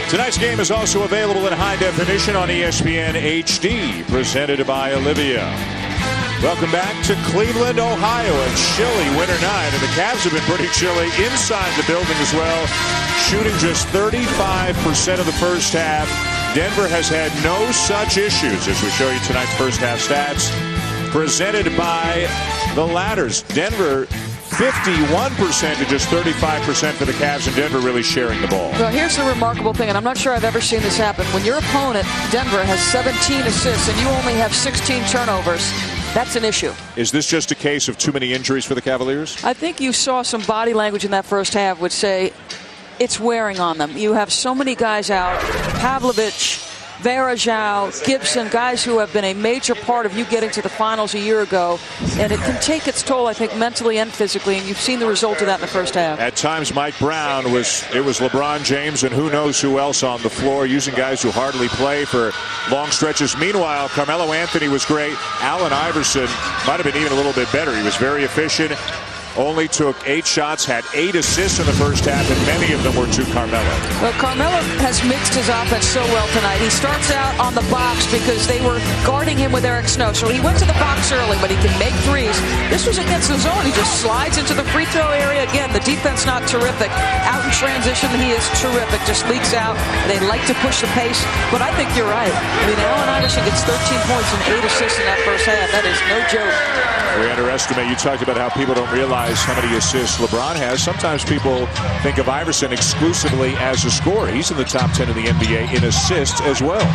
Tonight's game is also available in high definition on ESPN HD, presented by Olivia. Welcome back to Cleveland, Ohio. A chilly winter night, and the Cavs have been pretty chilly inside the building as well, shooting just 35% of the first half. Denver has had no such issues as we show you tonight's first half stats, presented by the Ladders. Denver 51% to just 35% for the Cavs, and Denver really sharing the ball. Well, here's the remarkable thing, and I'm not sure I've ever seen this happen. When your opponent, Denver, has 17 assists and you only have 16 turnovers, that's an issue. Is this just a case of too many injuries for the Cavaliers? I think you saw some body language in that first half would say it's wearing on them. You have so many guys out. Pavlovich, Varejao, Gibson, guys who have been a major part of you getting to the finals a year ago. And it can take its toll, I think, mentally and physically. And you've seen the result of that in the first half. At times, Mike Brown it was LeBron James and who knows who else on the floor, using guys who hardly play for long stretches. Meanwhile, Carmelo Anthony was great. Allen Iverson might have been even a little bit better. He was very efficient. Only took 8 shots, had 8 assists in the first half, and many of them were to Carmelo. Well, Carmelo has mixed his offense so well tonight. He starts out on the box because they were guarding him with Eric Snow. So he went to the box early, but he can make threes. This was against the zone. He just slides into the free throw area. Again, the defense not terrific. Out in transition, he is terrific. Just leaks out. They like to push the pace, but I think you're right. I mean, Allen Iverson gets 13 points and 8 assists in that first half. That is no joke. We underestimate. You talked about how people don't realize how many assists LeBron has. Sometimes people think of Iverson exclusively as a scorer. He's in the top 10 in the NBA in assists as well.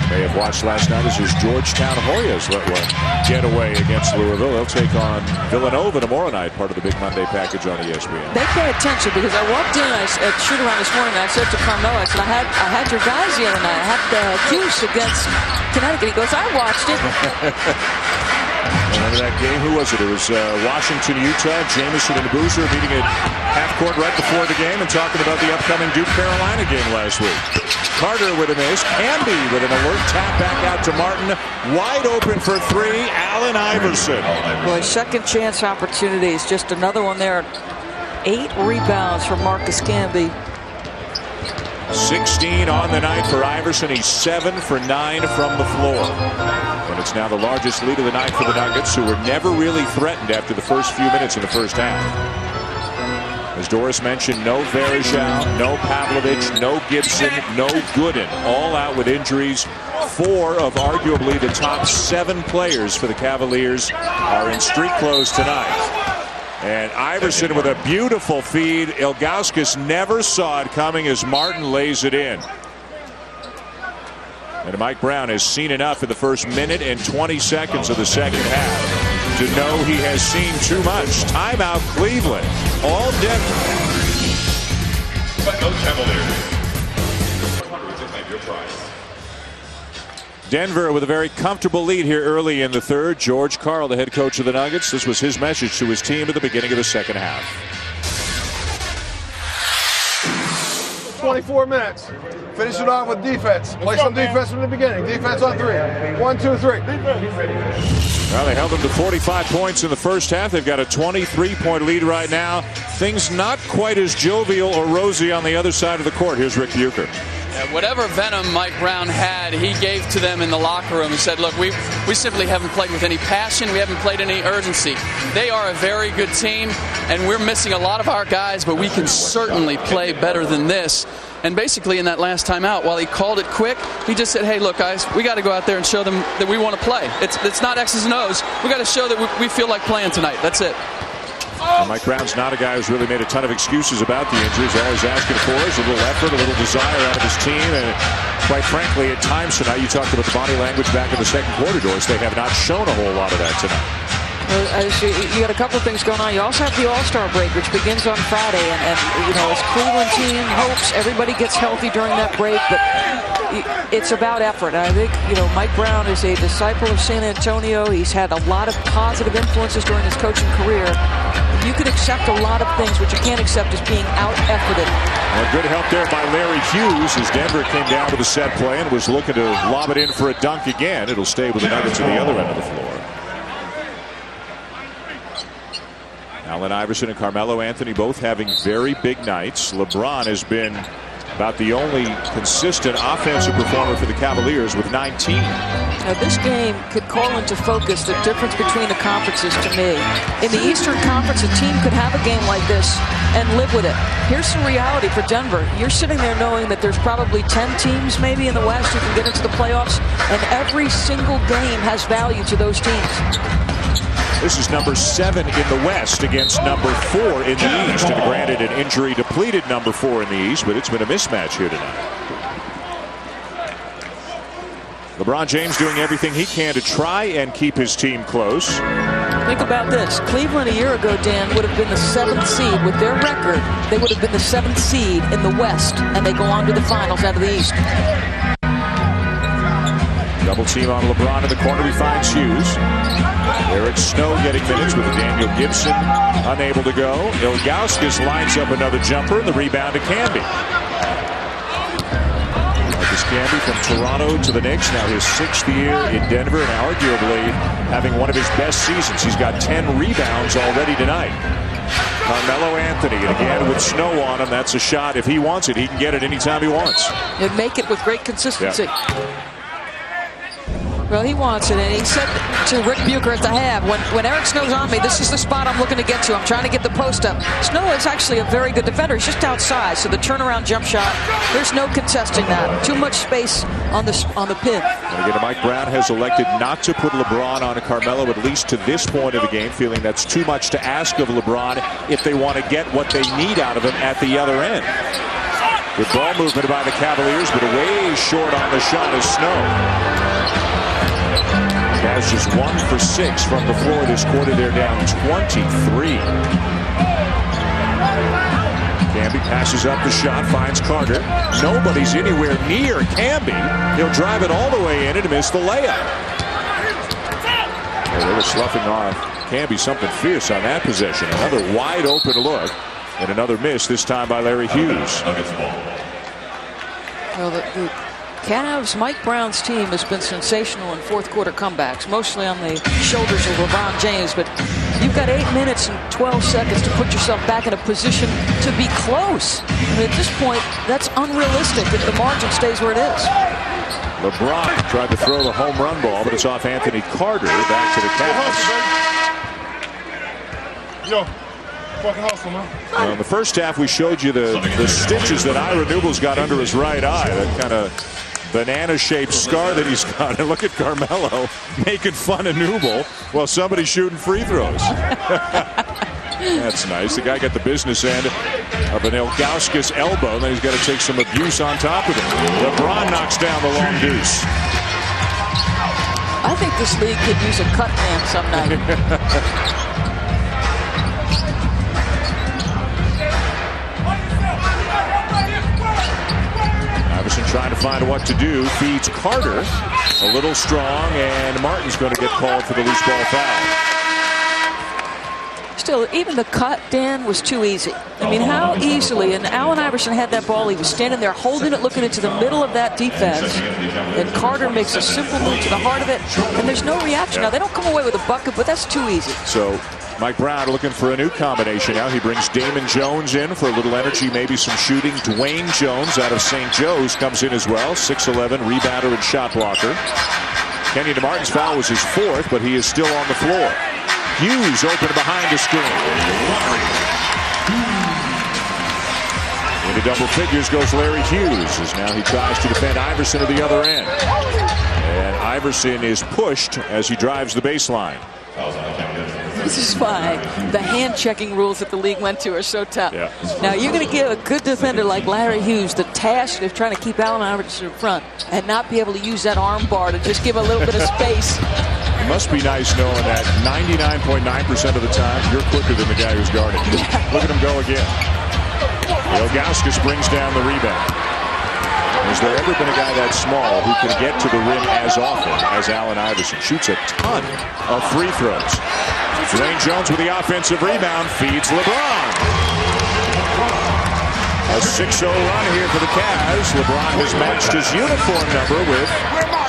May have watched last night as his Georgetown Hoyas let one get away against Louisville. They'll take on Villanova tomorrow night, part of the Big Monday package on ESPN. They pay attention because I walked in at shoot around this morning and I said to Carmelo, I said, I had your guys the other night. I had the Cuse against Connecticut. He goes, I watched it. Remember that game? Who was it? It was Washington, Utah. Jameson and Boozer meeting at half court right before the game and talking about the upcoming Duke Carolina game last week. Carter with a miss. Camby with an alert tap back out to Martin. Wide open for 3. Allen Iverson. Boy, second chance opportunities. Just another one there. 8 rebounds for Marcus Camby. 16 on the night for Iverson. He's 7 for 9 from the floor. And it's now the largest lead of the night for the Nuggets, who were never really threatened after the first few minutes in the first half. As Doris mentioned, no Varejao, no Pavlovich, no Gibson, no Gooden. All out with injuries. 4 of arguably the top 7 players for the Cavaliers are in street clothes tonight. And Iverson with a beautiful feed. Ilgauskas never saw it coming as Martin lays it in. And Mike Brown has seen enough in the first minute and 20 seconds of the second half to know he has seen too much. Timeout Cleveland. All Denver. But no Cavaliers. Denver with a very comfortable lead here early in the third. George Karl, the head coach of the Nuggets. This was his message to his team at the beginning of the second half. 24 minutes. Finish it off with defense. Play some defense from the beginning. Defense on 3. 1, 2, 3. Well, they held them to 45 points in the first half. They've got a 23-point lead right now. Things not quite as jovial or rosy on the other side of the court. Here's Rick Bucher. Whatever venom Mike Brown had, he gave to them in the locker room. He said, look, we simply haven't played with any passion. We haven't played any urgency. They are a very good team, and we're missing a lot of our guys, but we can certainly play better than this. And basically in that last timeout, while he called it quick, he just said, hey, look, guys, we got to go out there and show them that we want to play. It's not X's and O's. We got to show that we feel like playing tonight. That's it. Well, Mike Brown's not a guy who's really made a ton of excuses about the injuries. All he's asking for is a little effort, a little desire out of his team. And quite frankly, at times tonight, you talked about the body language back in the second quarter, Doris. They have not shown a whole lot of that tonight. You got a couple of things going on. You also have the All-Star break, which begins on Friday. And you know, as Cleveland team hopes everybody gets healthy during that break. But it's about effort. I think, you know, Mike Brown is a disciple of San Antonio. He's had a lot of positive influences during his coaching career. You can accept a lot of things, which you can't accept as being out-efforted. Well, good help there by Larry Hughes as Denver came down to the set play and was looking to lob it in for a dunk again. It'll stay with the Nuggets at the other end of the floor. Allen Iverson and Carmelo Anthony both having very big nights. LeBron has been about the only consistent offensive performer for the Cavaliers with 19. Now this game could call into focus the difference between the conferences to me. In the Eastern Conference, a team could have a game like this and live with it. Here's the reality for Denver. You're sitting there knowing that there's probably 10 teams maybe in the West who can get into the playoffs, and every single game has value to those teams. This is number 7 in the West against number 4 in the East. And granted, an injury-depleted number 4 in the East, but it's been a mismatch here tonight. LeBron James doing everything he can to try and keep his team close. Think about this. Cleveland a year ago, Dan, would have been the 7th seed. With their record, they would have been the 7th seed in the West, and they go on to the finals out of the East. Double team on LeBron in the corner. He finds Hughes. Eric Snow getting minutes with Daniel Gibson unable to go. Ilgauskas lines up another jumper. The rebound to Camby. Marcus Camby from Toronto to the Knicks. Now his 6th year in Denver and arguably having one of his best seasons. He's got 10 rebounds already tonight. Carmelo Anthony, and again with Snow on him, that's a shot. If he wants it, he can get it anytime he wants. And make it with great consistency. Yeah. Well, he wants it, and he said to Rick Bucher at the half, when Eric Snow's on me, this is the spot I'm looking to get to. I'm trying to get the post up. Snow is actually a very good defender. He's just outside, so the turnaround jump shot, there's no contesting that. Too much space on the pin. And again, Mike Brown has elected not to put LeBron on Carmelo, at least to this point of the game, feeling that's too much to ask of LeBron if they want to get what they need out of him at the other end. Good ball movement by the Cavaliers, but way short on the shot is Snow. Cavs just 1 for 6 from the floor this quarter. They're down 23. Camby passes up the shot, finds Carter. Nobody's anywhere near Camby. He'll drive it all the way in and miss the layup. Oh, they were sloughing off Camby something fierce on that possession. Another wide open look and another miss, this time by Larry Hughes. Well, the Cavs, Mike Brown's team has been sensational in fourth quarter comebacks, mostly on the shoulders of LeBron James, but you've got 8 minutes and 12 seconds to put yourself back in a position to be close. I mean, at this point, that's unrealistic if the margin stays where it is. LeBron tried to throw the home run ball, but it's off Anthony Carter. Back to the Cavs. Yo. Fucking hustle, man. In the first half, we showed you the stitches that Ira Newell's got under his right eye. That kind of banana-shaped scar that he's got. And look at Carmelo making fun of Newell while somebody's shooting free throws. That's nice. The guy got the business end of an Ilgauskas elbow, and then he's got to take some abuse on top of it. LeBron knocks down the long deuce. I think this league could use a cut man some night. Trying to find what to do, feeds Carter, a little strong, and Martin's going to get called for the loose ball foul. Still, even the cut, Dan, was too easy. I mean, how easily, and Allen Iverson had that ball, he was standing there holding it, looking into the middle of that defense, and Carter makes a simple move to the heart of it, and there's no reaction. Now, they don't come away with a bucket, but that's too easy. So Mike Brown looking for a new combination now. He brings Damon Jones in for a little energy, maybe some shooting. Dwayne Jones out of St. Joe's comes in as well. 6'11", rebounder and shot blocker. Kenny DeMartin's foul was his 4th, but he is still on the floor. Hughes open behind the screen. Into double figures goes Larry Hughes, as now he tries to defend Iverson at the other end. And Iverson is pushed as he drives the baseline. This is why the hand-checking rules that the league went to are so tough. Yeah. Now, you're going to give a good defender like Larry Hughes the task of trying to keep Allen Iverson in front and not be able to use that arm bar to just give a little bit of space. It must be nice knowing that 99.9% of the time you're quicker than the guy who's guarding. Look at him go again. Ilgauskas brings down the rebound. Has there ever been a guy that small who can get to the rim as often as Allen Iverson? Shoots a ton of free throws. Dwayne Jones with the offensive rebound feeds LeBron. A 6-0 run here for the Cavs. LeBron has matched his uniform number with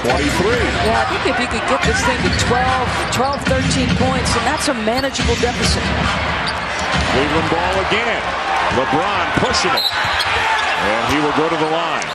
23. Yeah, I think if you could get this thing to 12, 13 points, and that's a manageable deficit. Cleveland ball again. LeBron pushing it. And he will go to the line.